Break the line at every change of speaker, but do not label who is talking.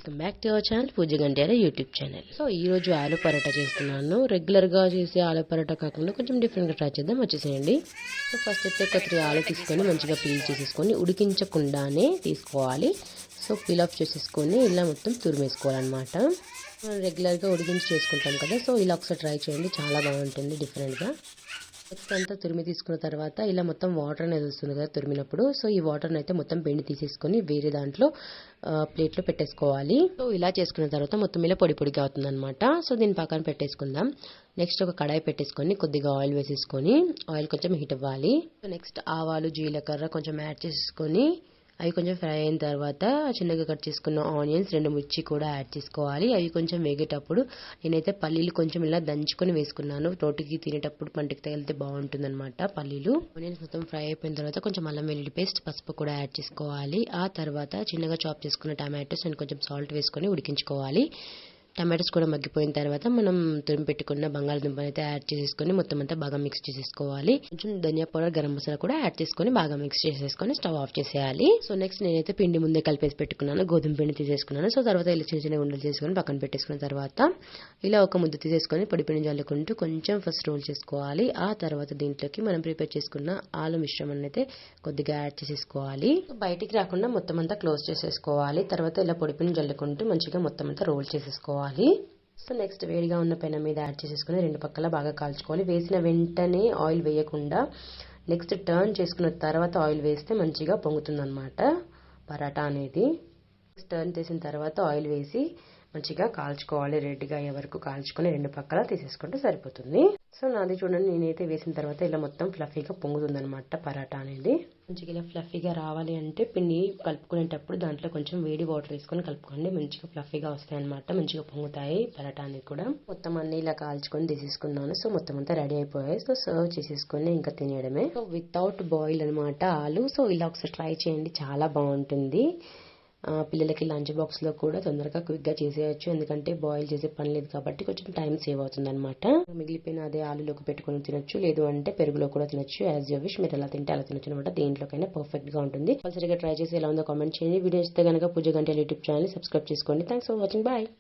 Welcome back to our channel Pooja Gantera YouTube channel. So ఈ రోజు ఆలు పరోటా చేస్తున్నాను. రెగ్యులర్గా చేసే ఆలు పరోటా కాకుండా కొంచెం డిఫరెంట్గా ట్రై చేద్దాం, వచ్చేసేయండి. సో ఫస్ట్ అయితే ఒక 3 ఆలు తీసుకొని మంచిగా పీల్ చేసేసుకొని ఉడికించకుండానే తీసుకోవాలి. సో పీల్ ఆఫ్ చేసేసుకొని ఇలా మొత్తం తురిమేసుకోవాలన్నమాట. మనం రెగ్యులర్గా ఉడికించి చేసుకుంటాం కదా, సో ఇలా ఒకసారి ట్రై చేయండి, చాలా బాగుంటుంది డిఫరెంట్గా. నెక్స్ట్ అంతా తురిమి తీసుకున్న తర్వాత ఇలా మొత్తం వాటర్ అనేది వస్తుంది కదా తురిమినప్పుడు. సో ఈ వాటర్ని అయితే మొత్తం పిండి తీసేసుకొని వేరే దాంట్లో ప్లేట్లో పెట్టేసుకోవాలి. సో ఇలా చేసుకున్న తర్వాత మొత్తం ఇలా పొడి పొడిగా అవుతుంది అనమాట. సో దీని పక్కన పెట్టేసుకుందాం. నెక్స్ట్ ఒక కడాయి పెట్టేసుకొని కొద్దిగా ఆయిల్ వేసేసుకొని ఆయిల్ కొంచెం హీట్ అవ్వాలి. సో నెక్స్ట్ ఆవాలు జీలకర్ర కొంచెం యాడ్ చేసేసుకొని అవి కొంచెం ఫ్రై అయిన తర్వాత చిన్నగా కట్ చేసుకున్న ఆనియన్స్ 2 మిర్చి కూడా యాడ్ చేసుకోవాలి. అవి కొంచెం వేగేటప్పుడు నేనైతే పల్లీలు కొంచెం ఇలా దంచుకొని వేసుకున్నాను. రోటికి తినేటప్పుడు పంటికి తగిలితే బాగుంటుంది అనమాట పల్లీలు. ఆనియన్స్ మొత్తం ఫ్రై అయిపోయిన తర్వాత కొంచెం అల్లం వెల్లుల్లి పేస్ట్, పసుపు కూడా యాడ్ చేసుకోవాలి. ఆ తర్వాత చిన్నగా చాప్ చేసుకున్న టమాటోస్ అండ్ కొంచెం సాల్ట్ వేసుకొని ఉడికించుకోవాలి. టమాటోస్ కూడా మగ్గిపోయిన తర్వాత మనం తురిమి పెట్టుకున్న బంగాళదుంపని అయితే యాడ్ చేసేసుకొని మొత్తం అంతా బాగా మిక్స్ చేసేసుకోవాలి. కొంచెం ధనియా పౌడర్, గరం మసాలా కూడా యాడ్ చేసుకొని బాగా మిక్స్ చేసేసుకొని స్టవ్ ఆఫ్ చేసేయాలి. సో నెక్స్ట్ నేనైతే పిండి ముందే కలిపేసి పెట్టుకున్నాను, గోధుమ పిండి తీసేసుకున్నాను. సో తర్వాత ఇలా చిన్న చిన్న ఉండలు చేసుకొని పక్కన పెట్టేసుకున్న తర్వాత ఇలా ఒక ముద్ద తీసేసుకొని పొడి పిండి జల్లుకుంటూ కొంచెం ఫస్ట్ రోల్ చేసుకోవాలి. ఆ తర్వాత దీంట్లోకి మనం ప్రిపేర్ చేసుకున్న ఆలు మిశ్రమాన్ని అయితే కొద్దిగా యాడ్ చేసేసుకోవాలి. బయటికి రాకుండా మొత్తం అంతా క్లోజ్ చేసేసుకోవాలి. తర్వాత ఇలా పొడి పిండి జల్లుకుంటూ మంచిగా మొత్తం అంతా రోల్ చేసేసుకోవాలి. సో నెక్స్ట్ వేడిగా ఉన్న పెన మీద యాడ్ చేసేసుకుని 2 పక్కల బాగా కాల్చుకోవాలి. వేసిన వెంటనే ఆయిల్ వేయకుండా నెక్స్ట్ టర్న్ చేసుకున్న తర్వాత ఆయిల్ వేస్తే మంచిగా పొంగుతుంది అనమాట పరాటా అనేది. టర్న్ చేసిన తర్వాత ఆయిల్ వేసి మంచిగా కాల్చుకోవాలి. రెడ్గా అయ్యే వరకు కాల్చుకొని 2 పక్కల తీసేసుకుంటే సరిపోతుంది. సో నాది చూడండి, నేనైతే వేసిన తర్వాత ఇలా మొత్తం ఫ్లఫీగా పొంగుతుంది అనమాట పరాటా అనేది. మంచిగా ఇలా ఫ్లఫీగా రావాలి అంటే పిండి కలుపుకునేటప్పుడు దాంట్లో కొంచెం వేడి వాటర్ వేసుకొని కలుపుకోండి, మంచిగా ఫ్లఫీగా వస్తాయి అనమాట, మంచిగా పొంగుతాయి పరాటా అనేది కూడా. మొత్తం అన్ని ఇలా కాల్చుకొని తీసేసుకున్నాను. సో మొత్తం అంతా రెడీ అయిపోయాయి. సో సర్వ్ చేసేసుకొని ఇంకా తినేయడమే. సో వితౌట్ బాయిల్ అనమాట ఆలు. సో ఇలా ఒకసారి ట్రై చేయండి, చాలా బాగుంటుంది. పిల్లలకి లంచ్ బాక్స్లో కూడా తొందరగా క్విక్గా చేసేయచ్చు, ఎందుకంటే బాయిల్ చేసే పని లేదు కాబట్టి కొంచెం టైం సేవ్ అవుతుంది అనమాట. మిగిలిపోయిన అదే ఆలులోకి పెట్టుకొని తినొచ్చు, లేదు అంటే పెరుగులో కూడా తినొచ్చు. యాజ్ యూ విష్, మీరు ఎలా తింటే అలా తినొచ్చు అనమాట. దేంట్లోకైనా పర్ఫెక్ట్గా ఉంటుంది. కంపల్సరీగా ట్రై చేసి ఎలా ఉందో కామెంట్ చేయండి. వీడియో ఇస్తే కనుక పూజ గంటెల యూట్యూబ్ ఛానల్ సబ్స్క్రైబ్ చేసుకోండి. Thanks for watching. బాయ్.